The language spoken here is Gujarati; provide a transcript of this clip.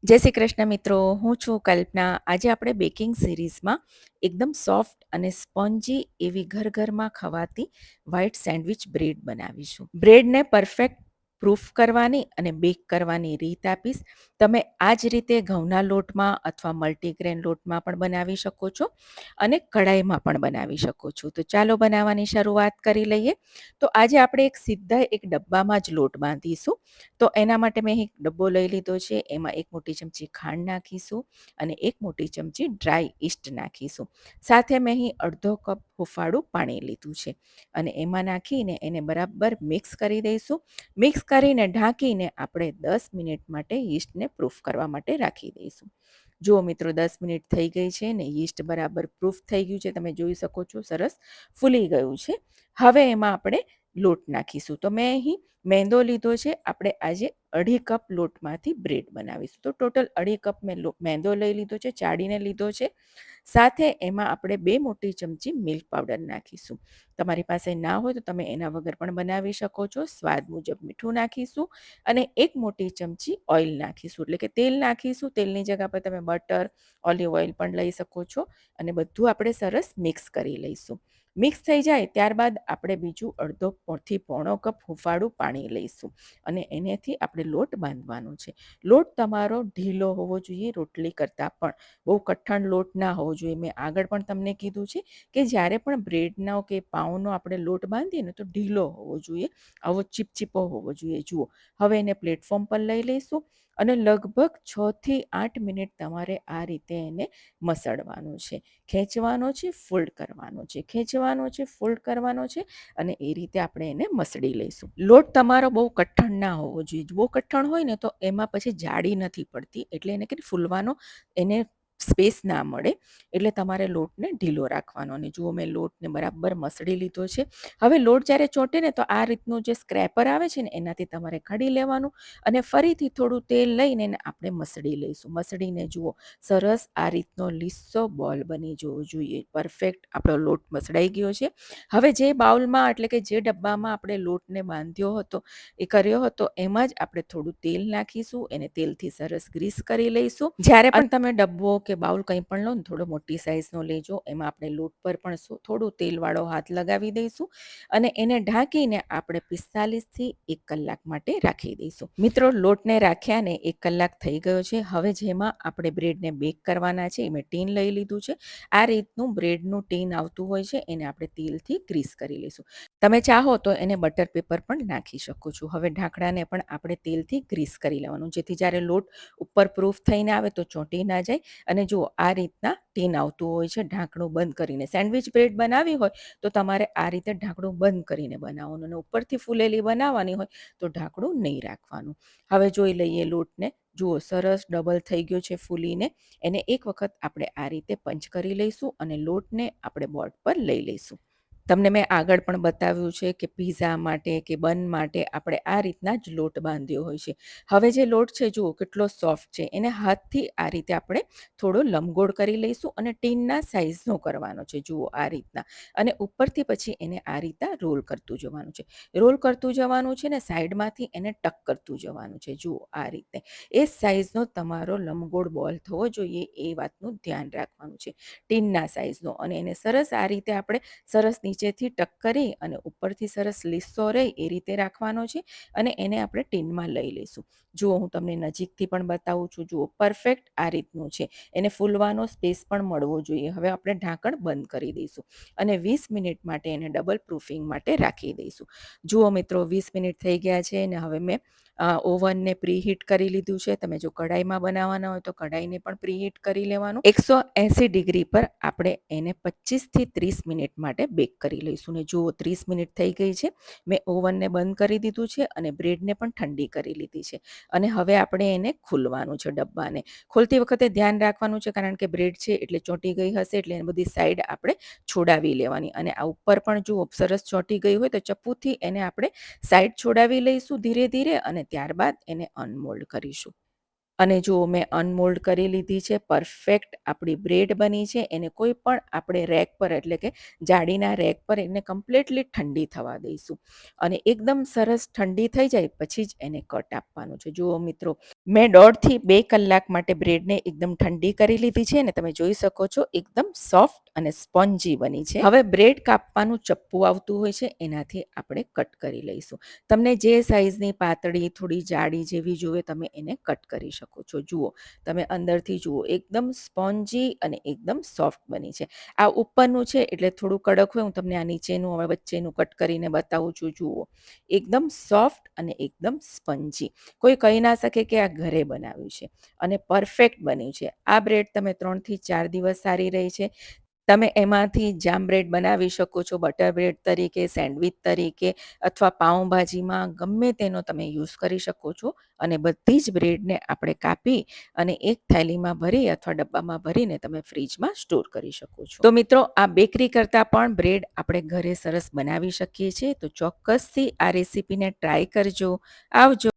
જય શ્રી કૃષ્ણ મિત્રો, હું છું કલ્પના. આજે આપણે બેકિંગ સિરીઝમાં એકદમ સોફ્ટ અને સ્પોન્જી એવી ઘરમાં ખવાતી વ્હાઈટ સેન્ડવિચ બ્રેડ બનાવીશું. બ્રેડને પરફેક્ટ પ્રૂફ કરવાની અને બેક કરવાની રીત આપીશ. તમે આ જ રીતે ઘઉંના લોટમાં અથવા મલ્ટીગ્રેન લોટમાં પણ બનાવી શકો છો અને કઢાઈમાં પણ બનાવી શકો છો. તો ચાલો બનાવવાની શરૂઆત કરી લઈએ. તો આજે આપણે સીધા એક ડબ્બામાં જ લોટ બાંધીશું. તો એના માટે મેં એક ડબ્બો લઈ લીધો છે. એમાં એક મોટી ચમચી ખાંડ નાખીશું અને એક મોટી ચમચી ડ્રાય ઈસ્ટ નાખીશું. સાથે મેં અહીં અડધો કપ હુંફાળું પાણી લીધું છે અને એમાં નાખીને એને બરાબર મિક્સ કરી દઈશું. મિક્સ કરીને ઢાંકીને આપણે 10 મિનિટ માટે ઈસ્ટને પ્રૂફ કરવા માટે રાખી દઈશું. જુઓ મિત્રો, 10 મિનિટ થઈ ગઈ છે ને ઈસ્ટ બરાબર પ્રૂફ થઈ ગયું છે. તમે જોઈ શકો છો, સરસ ફૂલી ગયું છે. હવે એમાં આપણે લોટ નાખીશું. તો મેં અહીં મેંદો લીધો છે. આપણે આજે 2.5 કપ લોટમાંથી બ્રેડ બનાવીશું. તો ટોટલ 2.5 કપ મેં મેંદો લઈ લીધો છે, ચાળીને લીધો છે. સાથે એમાં આપણે 2 મોટી ચમચી મિલ્ક પાવડર નાખીશું. તમારી પાસે ના હોય તો તમે એના વગર પણ બનાવી શકો છો. સ્વાદ મુજબ મીઠું નાખીશું અને 1 મોટી ચમચી ઓઇલ નાખીશું, એટલે કે તેલ નાખીશું. તેલની જગ્યા પર તમે બટર, ઓલિવ ઓઇલ પણ લઈ શકો છો અને બધું આપણે સરસ મિક્સ કરી લઈશું. મિક્સ થઈ જાય ત્યારબાદ આપણે બીજું અડધો થી પોણો કપ હુંફાળું પાણી લઈશું અને એનેથી આપણે લોટ બાંધવાનો છે. લોટ તમારો ઢીલો હોવો જોઈએ, રોટલી કરતાં પણ બહુ કઠણ લોટ ના હોવો જોઈએ. મેં આગળ પણ તમને કીધું છે કે જ્યારે પણ બ્રેડનો કે પાઉંનો આપણે લોટ બાંધીએ ને તો ઢીલો હોવો જોઈએ, આવો ચીપચીપો હોવો જોઈએ. જુઓ, હવે એને પ્લેટફોર્મ પર લઈ લઈશું અને લગભગ 6 થી 8 મિનિટ તમારે આ રીતે એને મસળવાનું છે, ખેંચવાનો છે, ફોલ્ડ કરવાનો છે, ખેંચવાનો છે, ફોલ્ડ કરવાનો છે અને એ રીતે આપણે એને મસળી લઈશું. લોટ તમારો બહુ કઠણ ના હોવો જોઈએ. બહુ કઠણ હોય ને તો એમાં પછી જાડી નથી પડતી, એટલે એને કે ફૂલવાનો એને સ્પેસ ના મળે. એટલે તમારે લોટને ઢીલો રાખવાનો. અને જુઓ, મેં લોટને બરાબર મસળી લીધો છે. હવે લોટ જ્યારે ચોંટે ને તો આ રીતનું જે સ્ક્રેપર આવે છે ને એનાથી તમારે કાઢી લેવાનું અને ફરીથી થોડું તેલ લઈને એને આપણે મસળી લઈશું. મસળીને જુઓ, સરસ આ રીતનો લીસો બોલ બની જવો જોઈએ. પરફેક્ટ આપણો લોટ મસળાઈ ગયો છે. હવે જે બાઉલમાં એટલે કે જે ડબ્બામાં આપણે લોટને બાંધ્યો હતો, એ કર્યો હતો, એમાં જ આપણે થોડું તેલ નાખીશું. એને તેલથી સરસ ગ્રીસ કરી લઈશું. જ્યારે પણ તમે ડબ્બો કે બાઉલ કંઈ પણ લો ને, થોડો મોટી સાઇઝનો લેજો. એમાં આપણે લોટ પર પણ થોડું તેલવાળો હાથ લગાવી દઈશું અને એને ઢાંકીને આપણે 45 થી 1 કલાક માટે રાખી દઈશું. મિત્રો, લોટને રાખ્યા ને 1 કલાક થઈ ગયો છે. હવે જેમાં આપણે બ્રેડને બેક કરવાના છે, મેં ટીન લઈ લીધું છે. આ રીતનું બ્રેડનું ટીન આવતું હોય છે, એને આપણે તેલથી ગ્રીસ કરી લઈશું. તમે ચાહો તો એને બટર પેપર પણ નાખી શકો છો. હવે ઢાંકણાને પણ આપણે તેલથી ગ્રીસ કરી લેવાનું, જેથી જ્યારે લોટ ઉપર પ્રૂફ થઈને આવે તો ચોંટી ના જાય. અને જુઓ, આ રીતના ટીન આવતું હોય છે. ઢાંકણું બંધ કરીને સેન્ડવિચ બ્રેડ બનાવી હોય તો તમારે આ રીતે ઢાંકણું બંધ કરીને બનાવવાનું, અને ઉપરથી ફૂલેલી બનાવવાની હોય તો ઢાંકણું નહીં રાખવાનું. હવે જોઈ લઈએ લોટને. જુઓ, સરસ ડબલ થઈ ગયો છે ફૂલીને. એને એક વખત આપણે આ રીતે પંચ કરી લઈશું અને લોટને આપણે બોર્ડ પર લઈ લઈશું. તમને મેં આગળ પણ બતાવ્યું છે કે પીઝા માટે કે બન માટે આપણે આ રીતના જ લોટ બાંધ્યો હોય છે. હવે જે લોટ છે, જુઓ કેટલો સોફ્ટ છે. એને હાથથી આ રીતે આપણે થોડો લંબગોળ કરી લઈશું અને ટીનના સાઇઝનો કરવાનો છે. જુઓ, આ રીતના. અને ઉપરથી પછી એને આ રીતના રોલ કરતું જવાનું છે. રોલ કરતું જવાનું છે ને સાઈડમાંથી એને ટક કરતું જવાનું છે. જુઓ, આ રીતે એ સાઇઝનો તમારો લંબગોળ બોલ થવો જોઈએ, એ વાતનું ધ્યાન રાખવાનું છે. ટીનના સાઇઝનો. અને એને સરસ આ રીતે આપણે સરસ નીચેથી ટક કરી અને ઉપરથી સરસ લીસો રહે એ રીતે રાખવાનો છે અને એને આપણે ટીનમાં લઈ લઈશું. જુઓ, હું તમને નજીકથી પણ બતાવું છું. જુઓ, પરફેક્ટ આ રીતનું છે. એને ફૂલવાનો સ્પેસ પણ મળવો જોઈએ. હવે આપણે ઢાંકણ બંધ કરી દઈશું અને 20 મિનિટ માટે એને ડબલ પ્રૂફિંગ માટે રાખી દઈશું. જુઓ મિત્રો, 20 મિનિટ થઈ ગયા છે અને હવે મેં ઓવનને પ્રીહીટ કરી લીધું છે. તમે જો કઢાઈમાં બનાવવાના હોય તો કઢાઈને પણ પ્રીહીટ કરી લેવાનું. 180 ડિગ્રી પર આપણે એને 25 થી 30 મિનિટ માટે બેક કરી લઈશું. ને જુઓ, 30 મિનિટ થઈ ગઈ છે. મેં ઓવનને બંધ કરી દીધું છે અને બ્રેડને પણ ઠંડી કરી લીધી છે. અને હવે આપણે એને ખોલવાનું છે. ડબ્બાને ખોલતી વખતે ધ્યાન રાખવાનું છે, કારણ કે બ્રેડ છે એટલે ચોંટી ગઈ હશે, એટલે એની બધી સાઈડ આપણે છોડાવી લેવાની. અને આ ઉપર પણ જુઓ, સરસ ચોંટી ગઈ હોય તો ચપ્પુથી એને આપણે સાઈડ છોડાવી લઈશું ધીરે ધીરે અને ત્યારબાદ એને અનમોલ્ડ કરીશું. અને જુઓ મેં અનમોલ્ડ કરી લીધી છે. પરફેક્ટ આપણી બ્રેડ બની છે. એને કોઈ પણ આપણે રેક પર એટલે કે જાળીના રેક પર એને કમ્પ્લીટલી ઠંડી થવા દઈશું અને એકદમ સરસ ઠંડી થઈ જાય પછી જ એને કટ આપવાનું છે. જુઓ મિત્રો, મેં 1.5 થી 2 કલાક માટે બ્રેડને એકદમ ઠંડી કરી લીધી છે અને તમે જોઈ શકો છો એકદમ સોફ્ટ અને સ્પોન્જી બની છે. હવે બ્રેડ કાપવાનું ચપ્પુ આવતું હોય છે એનાથી આપણે કટ કરી લઈશું. તમને જે સાઈઝની પાતળી થોડી જાડી જેવી જોઈએ તમે એને કટ કરી શકો છો. જુઓ, તમે અંદરથી જુઓ એકદમ સ્પોન્જી અને એકદમ સોફ્ટ બની છે. આ ઉપરનું છે એટલે થોડું કડક હોય. હું તમને આ નીચેનું હવે વચ્ચેનું કટ કરીને બતાવું છું. જુઓ, એકદમ સોફ્ટ અને એકદમ સ્પંજી. કોઈ કહી ના શકે કે આ ઘરે બનાવ્યું છે અને પરફેક્ટ બન્યું છે. આ બ્રેડ તમે 3 થી 4 દિવસ સારી રહી છે. તમે એમાંથી જામ બ્રેડ બનાવી શકો છો, બટર બ્રેડ તરીકે, સેન્ડવિચ તરીકે અથવા પાઉંભાજીમાં ગમે તેનો તમે યુઝ કરી શકો છો. અને બધી જ બ્રેડને આપણે કાપી અને એક થેલીમાં ભરી અથવા ડબ્બામાં ભરીને તમે ફ્રીજમાં સ્ટોર કરી શકો છો. તો મિત્રો, આ બેકરી કરતાં પણ બ્રેડ આપણે ઘરે સરસ બનાવી શકીએ છીએ. તો ચોક્કસથી આ રેસીપીને ટ્રાય કરજો. આવજો.